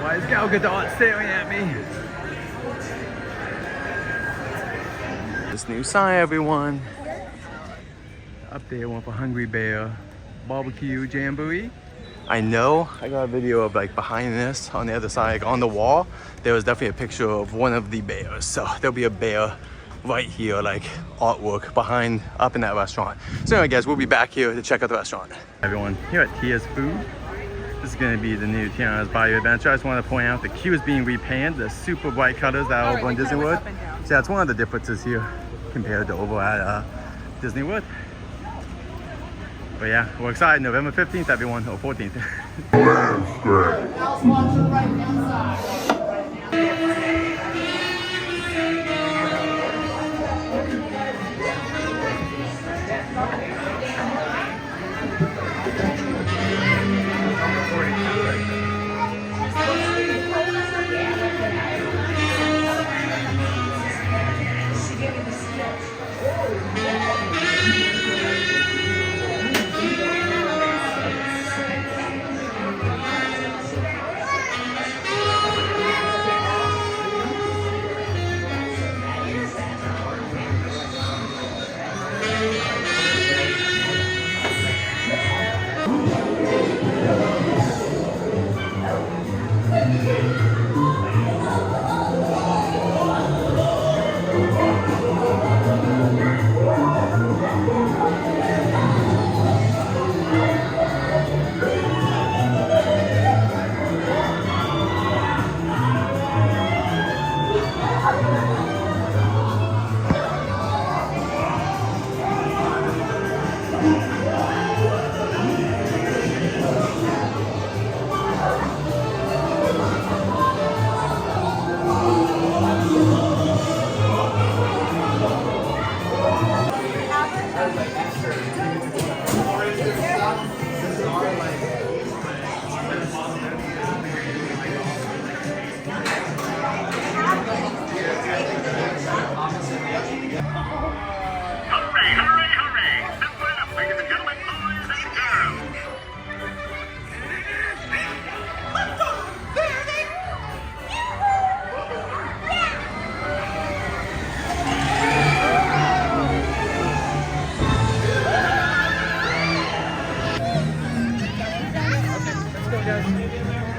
Why is Gal Gadot staring at me? This new sign, everyone. Up there, one for Hungry Bear Barbecue Jamboree. I know I got a video of like behind this on the other side, like on the wall. There was definitely a picture of one of the bears. So there'll be a bear right here, like artwork behind up in that restaurant. So anyway, guys, we'll be back here to check out the restaurant. Everyone, here at Tia's Food. This is going to be the new Tiana's Bayou Adventure. I just want to point out the queue is being repainted. The super bright colors that are over in Disney World. So that's one of the differences here compared to over at Disney World. But yeah, we're excited. November 15th, everyone, or 14th.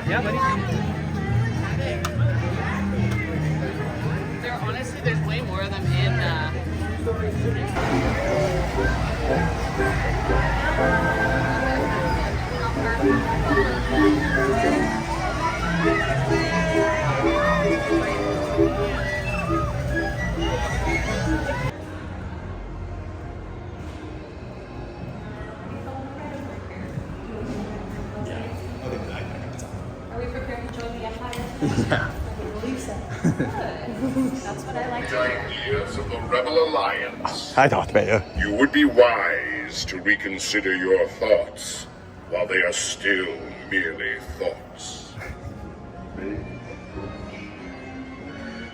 Yeah, buddy. There's way more of them in. Are we prepared to join the Empire? Yeah. I believe so. That's what I like to hear. Ideas of the Rebel Alliance. Hi, Darth Vader. You would be wise to reconsider your thoughts while they are still merely thoughts.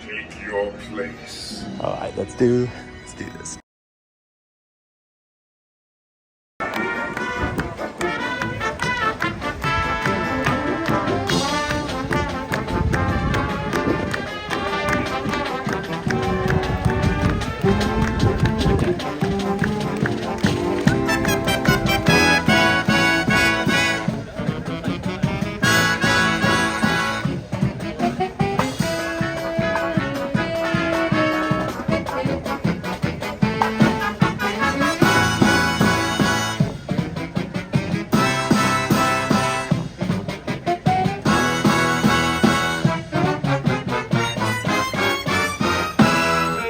Take your place. All right, let's do this.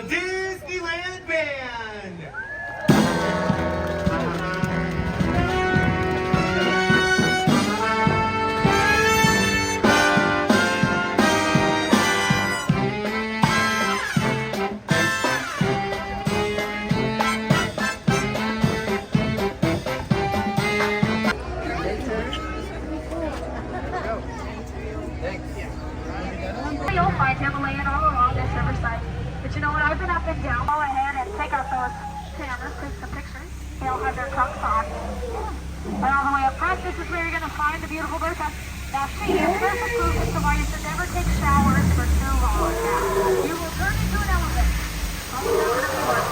Disneyland Band! You'll find him laying all along this riverside. But you know what? I've been up and down. Go ahead and take out those cameras, take some pictures. They'll have their trucks on. And all the way up front, this is where you're going to find the beautiful Bertha. Now, see, it's special proof is somebody should never take showers for too long. Now, you will turn into an elephant. Oh, that's gonna be worse.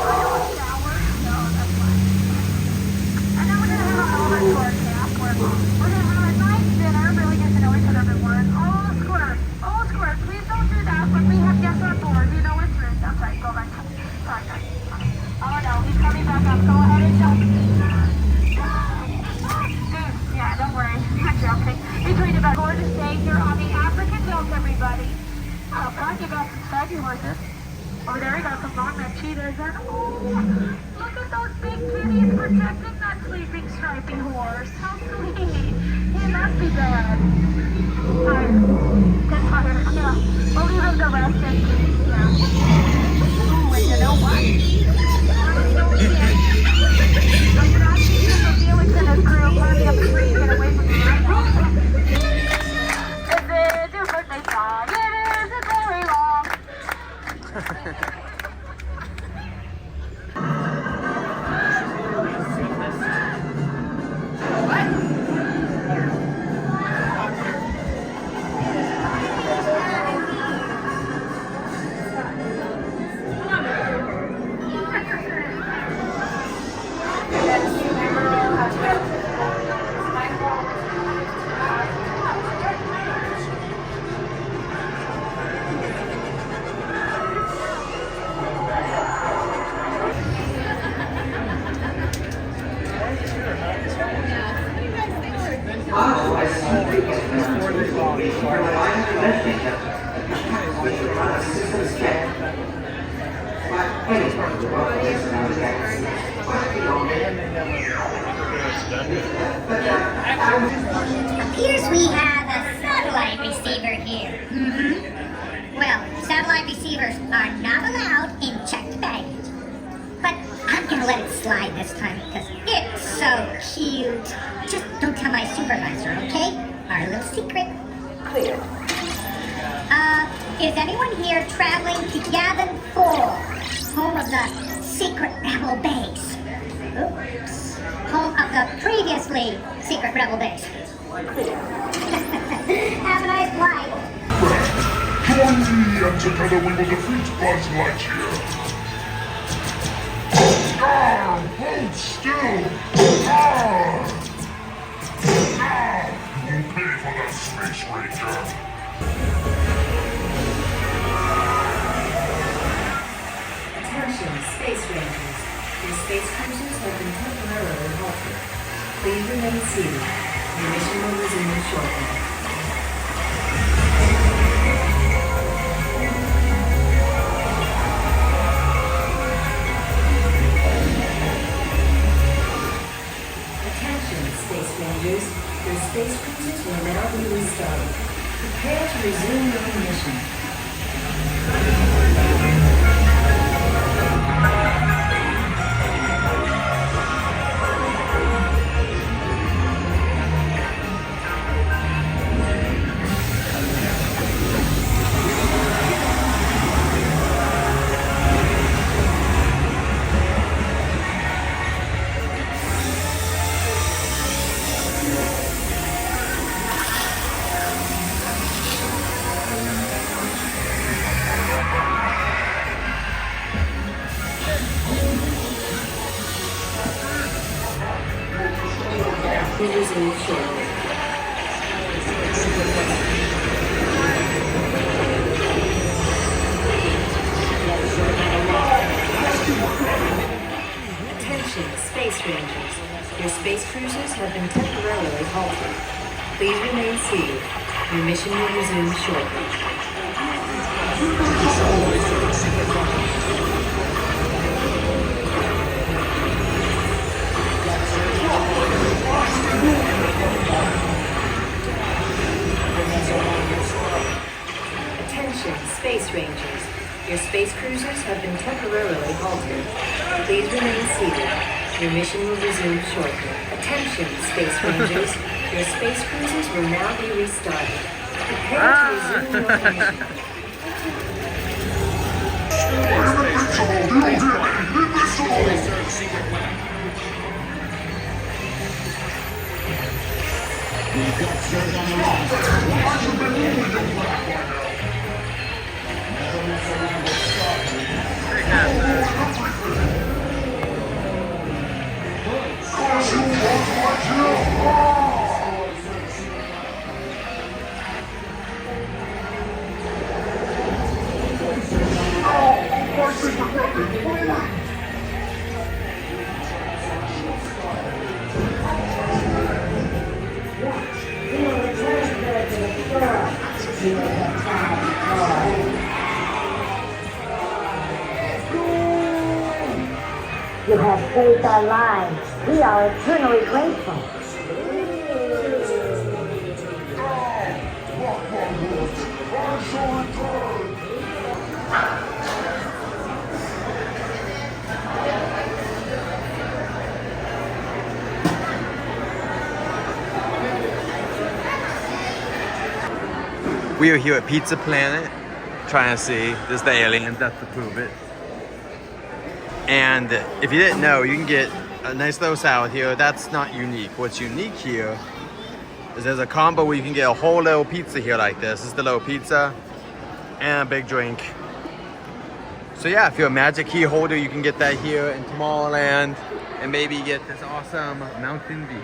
I don't shower, so that's fine. And then we're gonna have an over tour camp where we're gonna have a nice dinner, really get to know each other everyone. Oh, squirt, please don't do that when we have guests on board. You know it's rude. That's right, go back. Sorry, guys. Oh no, he's coming back up. Go ahead and jump. Yeah, don't worry. I'm joking. Between about gorgeous day here on the African Hills, everybody. Oh, God, you got some saggy horses. Over there, we got some long-necked cheetahs. And oh, look at those big kitties protecting that sleeping stripy horse. How sweet. He must be bad. Tired. Get tired. Yeah. We'll leave him to rest in peace. Yeah. Ooh, and you know what? Felix and his crew climbing up the tree to get away from the rhino. Is it your birthday song? It is. It's very long. Appears we have a satellite receiver here. Well, satellite receivers are not allowed in checked baggage. But I'm gonna let it slide this time because it's so cute. Just don't tell my supervisor, okay? Our little secret. Clear. Is anyone here traveling to Yavin 4, home of the secret rebel base? Oops. Home of the previously secret rebel base. Have a nice flight. Join me and together we will defeat Buzz Lightyear. Arr! Hold still! Arr! Now you will pay for that, Space Ranger. Attention, Space Rangers. Your space cruisers have been temporarily halted. Please remain seated. Your mission will resume shortly. Attention, Space Rangers. Your space cruisers will now be restarted. Prepare to resume your mission. Will resume shortly. Attention, Space Rangers. Your space cruisers have been temporarily halted. Please remain seated. Your mission will resume shortly. Attention, Space Rangers. Your space cruisers have been temporarily halted. Please remain seated. Your mission will resume shortly. Attention, Space Rangers. Your space cruisers will now be restarted. Prepare to resume your mission. You have saved our lives. We are eternally grateful. We are here at Pizza Planet, trying to see, this is the aliens, that's to prove it. And if you didn't know, you can get a nice little salad here. That's not unique. What's unique here is there's a combo where you can get a whole little pizza here like this. This is the little pizza and a big drink. So yeah, if you're a Magic Key holder, you can get that here in Tomorrowland and maybe get this awesome mountain view.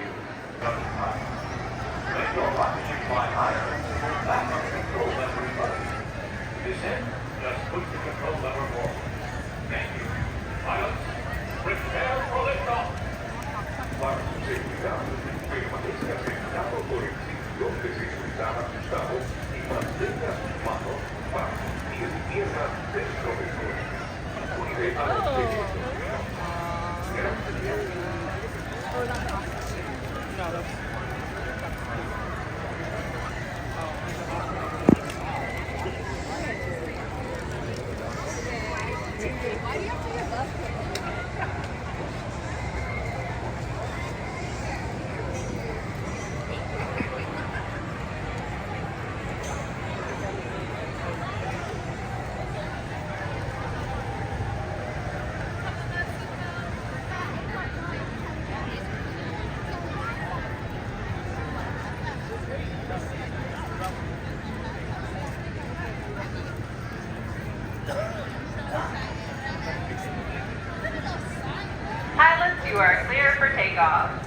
Pilots, you are clear for takeoff.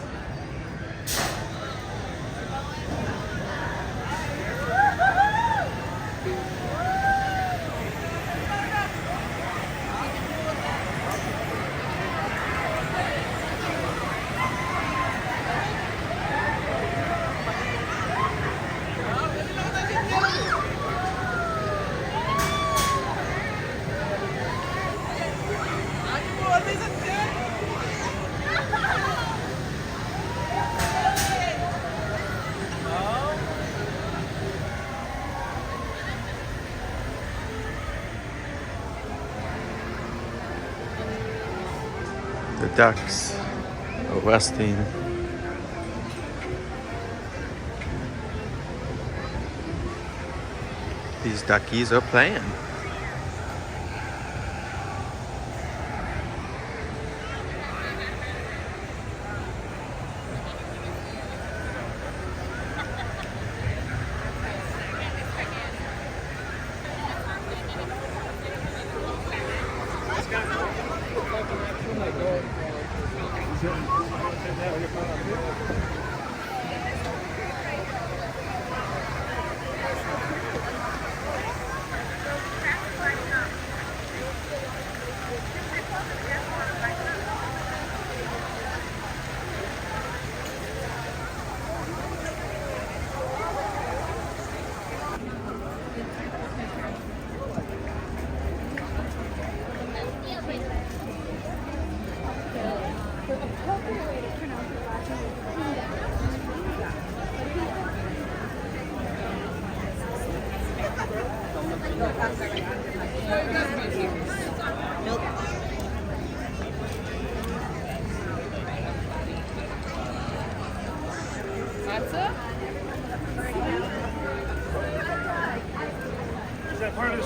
The ducks are resting. These duckies are playing. That's it? Is that part of the